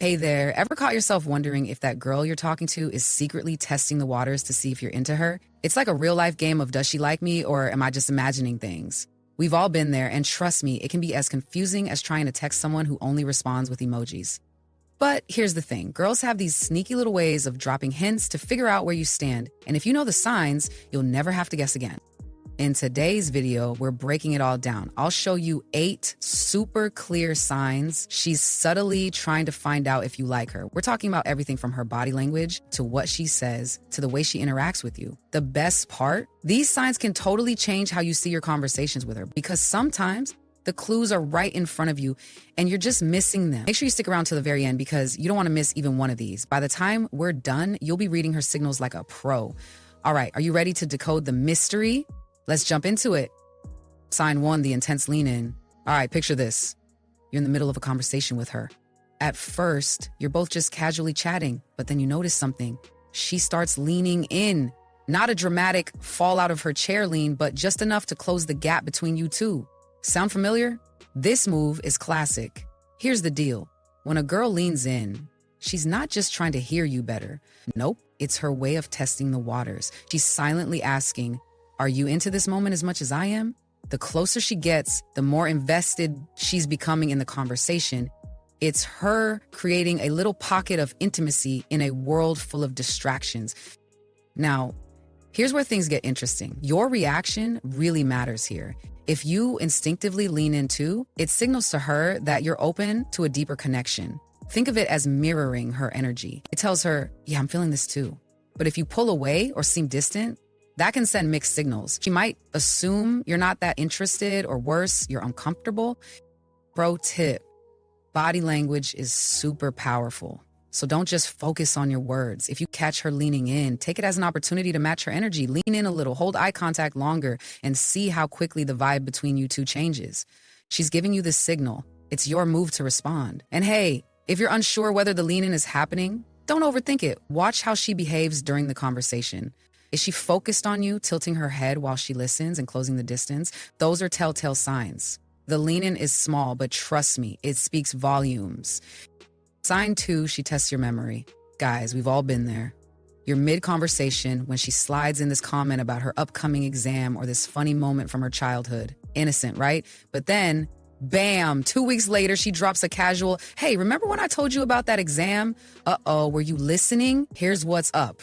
Hey there, ever caught yourself wondering if that girl you're talking to is secretly testing the waters to see if you're into her? It's like a real life game of does she like me or am I just imagining things? We've all been there, and trust me, it can be as confusing as trying to text someone who only responds with emojis. But here's the thing, girls have these sneaky little ways of dropping hints to figure out where you stand, and if you know the signs, you'll never have to guess again. In today's video, we're breaking it all down. I'll show you 8 super clear signs she's subtly trying to find out if you like her. We're talking about everything from her body language to what she says to the way she interacts with you. The best part, these signs can totally change how you see your conversations with her because sometimes the clues are right in front of you and you're just missing them. Make sure you stick around to the very end because you don't want to miss even one of these. By the time we're done, you'll be reading her signals like a pro. All right, are you ready to decode the mystery? Let's jump into it. Sign 1, the intense lean in. All right, picture this. You're in the middle of a conversation with her. At first, you're both just casually chatting, but then you notice something. She starts leaning in. Not a dramatic fall out of her chair lean, but just enough to close the gap between you two. Sound familiar? This move is classic. Here's the deal. When a girl leans in, she's not just trying to hear you better. Nope, it's her way of testing the waters. She's silently asking, are you into this moment as much as I am? The closer she gets, the more invested she's becoming in the conversation. It's her creating a little pocket of intimacy in a world full of distractions. Now, here's where things get interesting. Your reaction really matters here. If you instinctively lean in too, it signals to her that you're open to a deeper connection. Think of it as mirroring her energy. It tells her, yeah, I'm feeling this too. But if you pull away or seem distant, that can send mixed signals. She might assume you're not that interested, or worse, you're uncomfortable. Pro tip, body language is super powerful. So don't just focus on your words. If you catch her leaning in, take it as an opportunity to match her energy. Lean in a little, hold eye contact longer, and see how quickly the vibe between you two changes. She's giving you this signal. It's your move to respond. And hey, if you're unsure whether the lean in is happening, don't overthink it. Watch how she behaves during the conversation. Is she focused on you, tilting her head while she listens and closing the distance? Those are telltale signs. The lean-in is small, but trust me, it speaks volumes. Sign 2, she tests your memory. Guys, we've all been there. You're mid-conversation when she slides in this comment about her upcoming exam or this funny moment from her childhood. Innocent, right? But then, bam, 2 weeks later, she drops a casual, hey, remember when I told you about that exam? Uh-oh, were you listening? Here's what's up.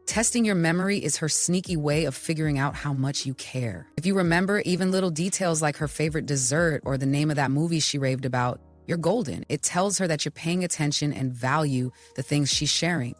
Testing your memory is her sneaky way of figuring out how much you care. If you remember even little details like her favorite dessert or the name of that movie she raved about, you're golden. It tells her that you're paying attention and value the things she's sharing.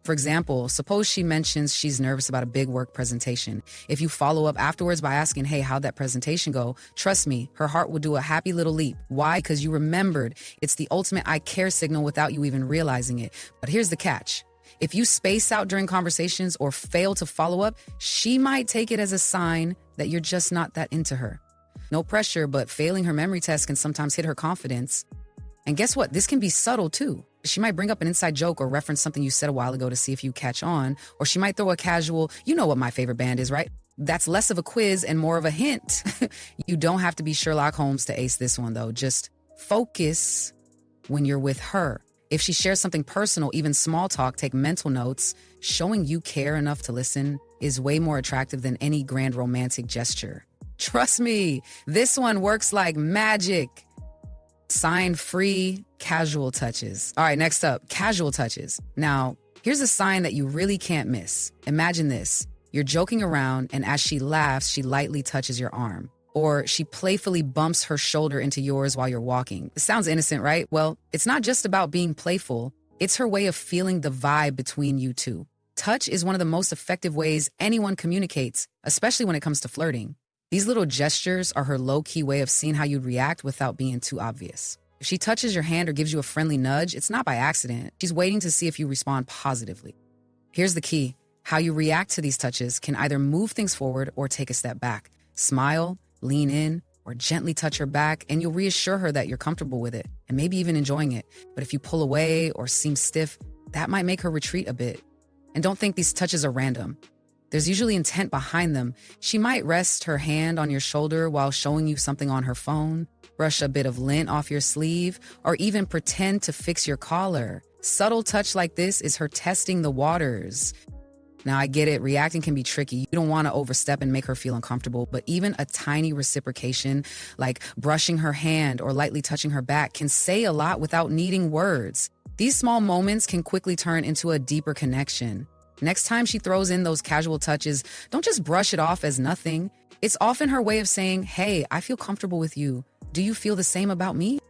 For example, suppose she mentions she's nervous about a big work presentation. If you follow up afterwards by asking, hey, how'd that presentation go? Trust me, her heart will do a happy little leap. Why? Because you remembered. It's the ultimate I care signal without you even realizing it. But here's the catch. If you space out during conversations or fail to follow up, she might take it as a sign that you're just not that into her. No pressure, but failing her memory test can sometimes hit her confidence. And guess what? This can be subtle too. She might bring up an inside joke or reference something you said a while ago to see if you catch on, or she might throw a casual, you know what my favorite band is, right? That's less of a quiz and more of a hint. You don't have to be Sherlock Holmes to ace this one though. Just focus when you're with her. If she shares something personal, even small talk, take mental notes. Showing you care enough to listen is way more attractive than any grand romantic gesture. Trust me, this one works like magic. Sign-free casual touches. All right, next up, casual touches. Now, here's a sign that you really can't miss. Imagine this. You're joking around, and as she laughs, she lightly touches your arm. Or she playfully bumps her shoulder into yours while you're walking. It sounds innocent, right? Well, it's not just about being playful. It's her way of feeling the vibe between you two. Touch is one of the most effective ways anyone communicates, especially when it comes to flirting. These little gestures are her low-key way of seeing how you'd react without being too obvious. If she touches your hand or gives you a friendly nudge, it's not by accident. She's waiting to see if you respond positively. Here's the key. How you react to these touches can either move things forward or take a step back. Smile, lean in, or gently touch her back, and you'll reassure her that you're comfortable with it and maybe even enjoying it. But if you pull away or seem stiff, that might make her retreat a bit. And don't think these touches are random. There's usually intent behind them. She might rest her hand on your shoulder while showing you something on her phone, brush a bit of lint off your sleeve, or even pretend to fix your collar. Subtle touch like this is her testing the waters. Now, I get it, reacting can be tricky. You don't want to overstep and make her feel uncomfortable, but even a tiny reciprocation, like brushing her hand or lightly touching her back, can say a lot without needing words. These small moments can quickly turn into a deeper connection. Next time she throws in those casual touches, don't just brush it off as nothing. It's often her way of saying, hey, I feel comfortable with you. Do you feel the same about me?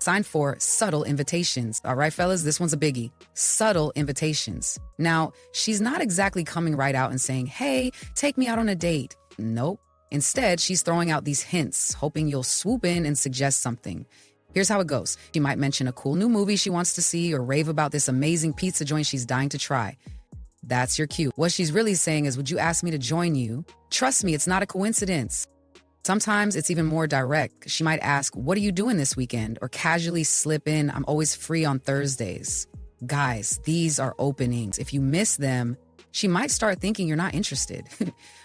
Sign 4, subtle invitations. All right, fellas, this one's a biggie. Subtle invitations. Now, she's not exactly coming right out and saying, hey, take me out on a date. Nope. Instead, she's throwing out these hints, hoping you'll swoop in and suggest something. Here's how it goes. She might mention a cool new movie she wants to see or rave about this amazing pizza joint she's dying to try. That's your cue. What she's really saying is, would you ask me to join you? Trust me, it's not a coincidence. Sometimes it's even more direct. She might ask, what are you doing this weekend? Or casually slip in, I'm always free on Thursdays. Guys, these are openings. If you miss them, she might start thinking you're not interested.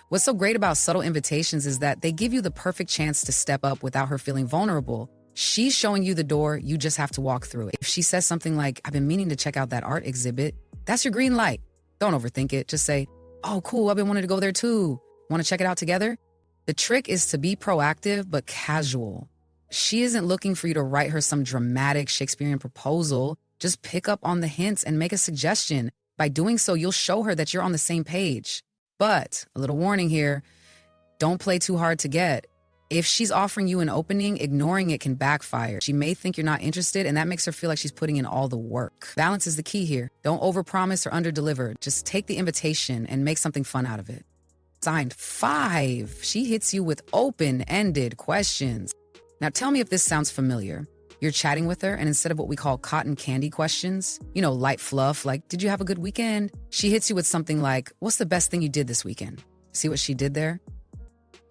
What's so great about subtle invitations is that they give you the perfect chance to step up without her feeling vulnerable. She's showing you the door, you just have to walk through it. If she says something like, I've been meaning to check out that art exhibit, that's your green light. Don't overthink it. Just say, oh, cool, I've been wanting to go there too. Want to check it out together? The trick is to be proactive but casual. She isn't looking for you to write her some dramatic Shakespearean proposal. Just pick up on the hints and make a suggestion. By doing so, you'll show her that you're on the same page. But, a little warning here, don't play too hard to get. If she's offering you an opening, ignoring it can backfire. She may think you're not interested, and that makes her feel like she's putting in all the work. Balance is the key here. Don't overpromise or underdeliver. Just take the invitation and make something fun out of it. Signed 5. She hits you with open-ended questions. Now tell me if this sounds familiar. You're chatting with her, and instead of what we call cotton candy questions, light fluff, like, did you have a good weekend? She hits you with something like, what's the best thing you did this weekend? See what she did there?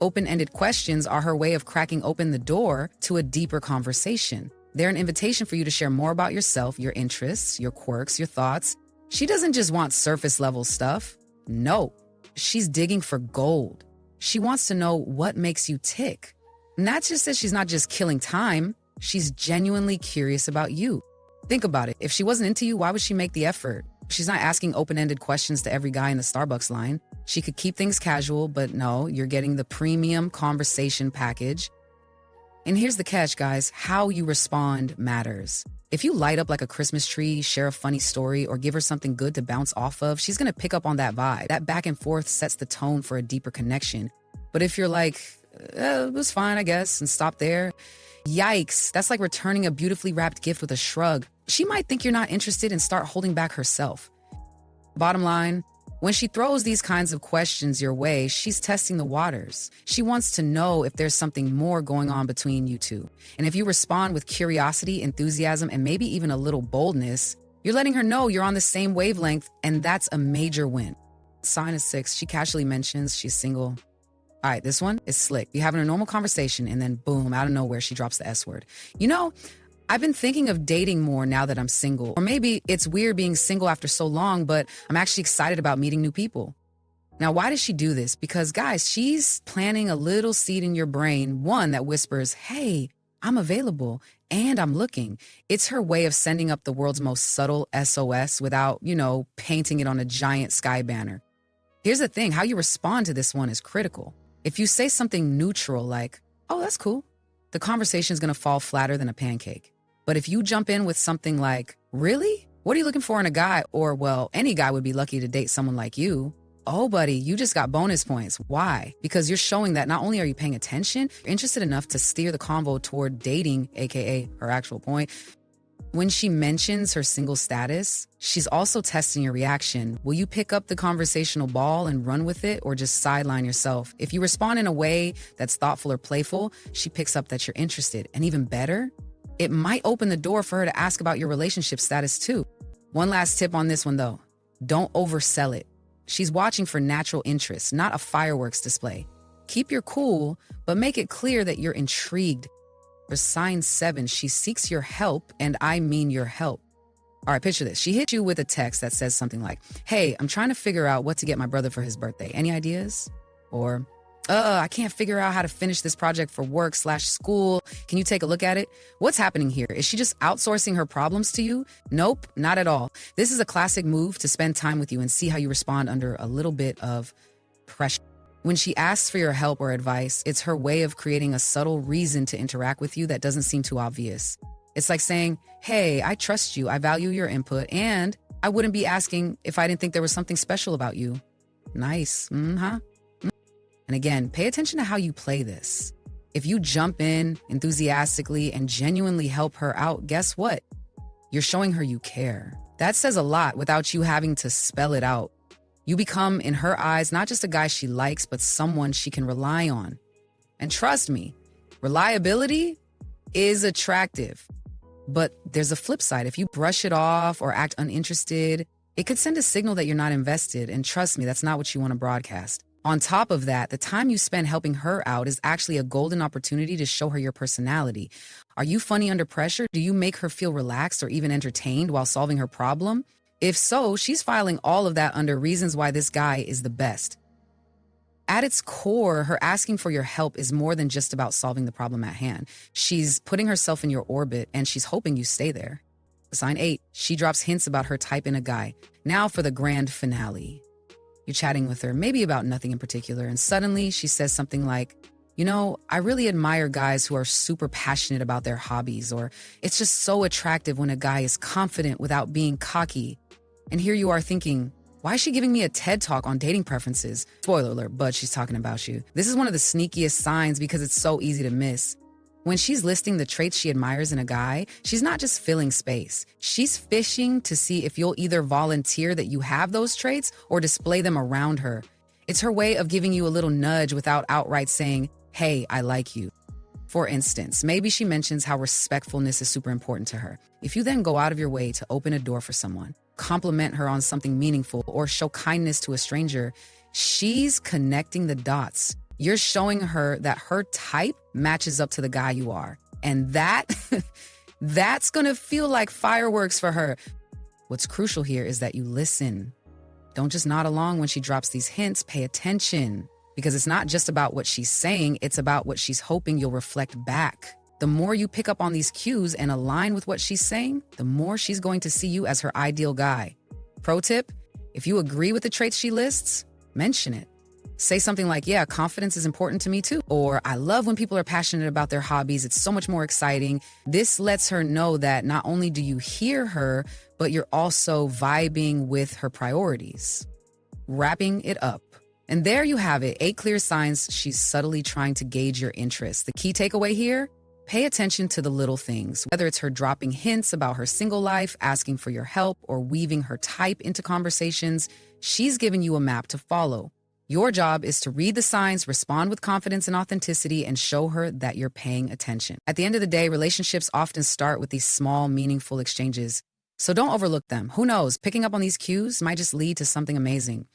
Open-ended questions are her way of cracking open the door to a deeper conversation. They're an invitation for you to share more about yourself, your interests, your quirks, your thoughts. She doesn't just want surface-level stuff. No. She's digging for gold. She wants to know what makes you tick. And that's just that she's not just killing time. She's genuinely curious about you. Think about it. If she wasn't into you, why would she make the effort? She's not asking open-ended questions to every guy in the Starbucks line. She could keep things casual, but no, you're getting the premium conversation package. And here's the catch, guys. How you respond matters. If you light up like a Christmas tree, share a funny story, or give her something good to bounce off of, she's going to pick up on that vibe. That back and forth sets the tone for a deeper connection. But if you're like, it was fine, I guess, and stop there, yikes, that's like returning a beautifully wrapped gift with a shrug. She might think you're not interested and start holding back herself. Bottom line, when she throws these kinds of questions your way, she's testing the waters. She wants to know if there's something more going on between you two. And if you respond with curiosity, enthusiasm, and maybe even a little boldness, you're letting her know you're on the same wavelength, and that's a major win. Sign is 6. She casually mentions she's single. All right, this one is slick. You're having a normal conversation, and then boom, out of nowhere, she drops the S word. I've been thinking of dating more now that I'm single. Or maybe it's weird being single after so long, but I'm actually excited about meeting new people. Now, why does she do this? Because, guys, she's planting a little seed in your brain, one that whispers, hey, I'm available and I'm looking. It's her way of sending up the world's most subtle SOS without, painting it on a giant sky banner. Here's the thing, how you respond to this one is critical. If you say something neutral like, oh, that's cool, the conversation is going to fall flatter than a pancake. But if you jump in with something like, really? What are you looking for in a guy? Or, well, any guy would be lucky to date someone like you. Oh, buddy, you just got bonus points. Why? Because you're showing that not only are you paying attention, you're interested enough to steer the convo toward dating, aka her actual point. When she mentions her single status, she's also testing your reaction. Will you pick up the conversational ball and run with it, or just sideline yourself? If you respond in a way that's thoughtful or playful, she picks up that you're interested. And even better, it might open the door for her to ask about your relationship status too. One last tip on this one though. Don't oversell it. She's watching for natural interest, not a fireworks display. Keep your cool, but make it clear that you're intrigued. For sign 7, she seeks your help, and I mean your help. All right, picture this. She hit you with a text that says something like, hey, I'm trying to figure out what to get my brother for his birthday. Any ideas? Or, I can't figure out how to finish this project for work/school. Can you take a look at it? What's happening here? Is she just outsourcing her problems to you? Nope, not at all. This is a classic move to spend time with you and see how you respond under a little bit of pressure. When she asks for your help or advice, it's her way of creating a subtle reason to interact with you that doesn't seem too obvious. It's like saying, hey, I trust you, I value your input, and I wouldn't be asking if I didn't think there was something special about you. Nice, huh? And again, pay attention to how you play this. If you jump in enthusiastically and genuinely help her out, guess what? You're showing her you care. That says a lot without you having to spell it out. You become, in her eyes, not just a guy she likes, but someone she can rely on. And trust me, reliability is attractive. But there's a flip side. If you brush it off or act uninterested, it could send a signal that you're not invested. And trust me, that's not what you want to broadcast. On top of that, the time you spend helping her out is actually a golden opportunity to show her your personality. Are you funny under pressure? Do you make her feel relaxed or even entertained while solving her problem? If so, she's filing all of that under reasons why this guy is the best. At its core, her asking for your help is more than just about solving the problem at hand. She's putting herself in your orbit, and she's hoping you stay there. Sign 8, she drops hints about her type in a guy. Now for the grand finale. You're chatting with her, maybe about nothing in particular, and suddenly she says something like, you know, I really admire guys who are super passionate about their hobbies, or it's just so attractive when a guy is confident without being cocky. And here you are thinking, why is she giving me a TED talk on dating preferences? Spoiler alert, but she's talking about you. This is one of the sneakiest signs because it's so easy to miss. When she's listing the traits she admires in a guy, she's not just filling space. She's fishing to see if you'll either volunteer that you have those traits or display them around her. It's her way of giving you a little nudge without outright saying, hey, I like you. For instance, maybe she mentions how respectfulness is super important to her. If you then go out of your way to open a door for someone, compliment her on something meaningful, or show kindness to a stranger, she's connecting the dots. You're showing her that her type matches up to the guy you are. And that's gonna feel like fireworks for her. What's crucial here is that you listen. Don't just nod along when she drops these hints, pay attention. Because it's not just about what she's saying, it's about what she's hoping you'll reflect back. The more you pick up on these cues and align with what she's saying, the more she's going to see you as her ideal guy. Pro tip, if you agree with the traits she lists, mention it. Say something like, yeah, confidence is important to me too. Or I love when people are passionate about their hobbies. It's so much more exciting. This lets her know that not only do you hear her, but you're also vibing with her priorities. Wrapping it up. And there you have it, 8 clear signs she's subtly trying to gauge your interest. The key takeaway here? Pay attention to the little things, whether it's her dropping hints about her single life, asking for your help, or weaving her type into conversations. She's given you a map to follow. Your job is to read the signs, respond with confidence and authenticity, and show her that you're paying attention. At the end of the day, relationships often start with these small, meaningful exchanges. So don't overlook them. Who knows, picking up on these cues might just lead to something amazing.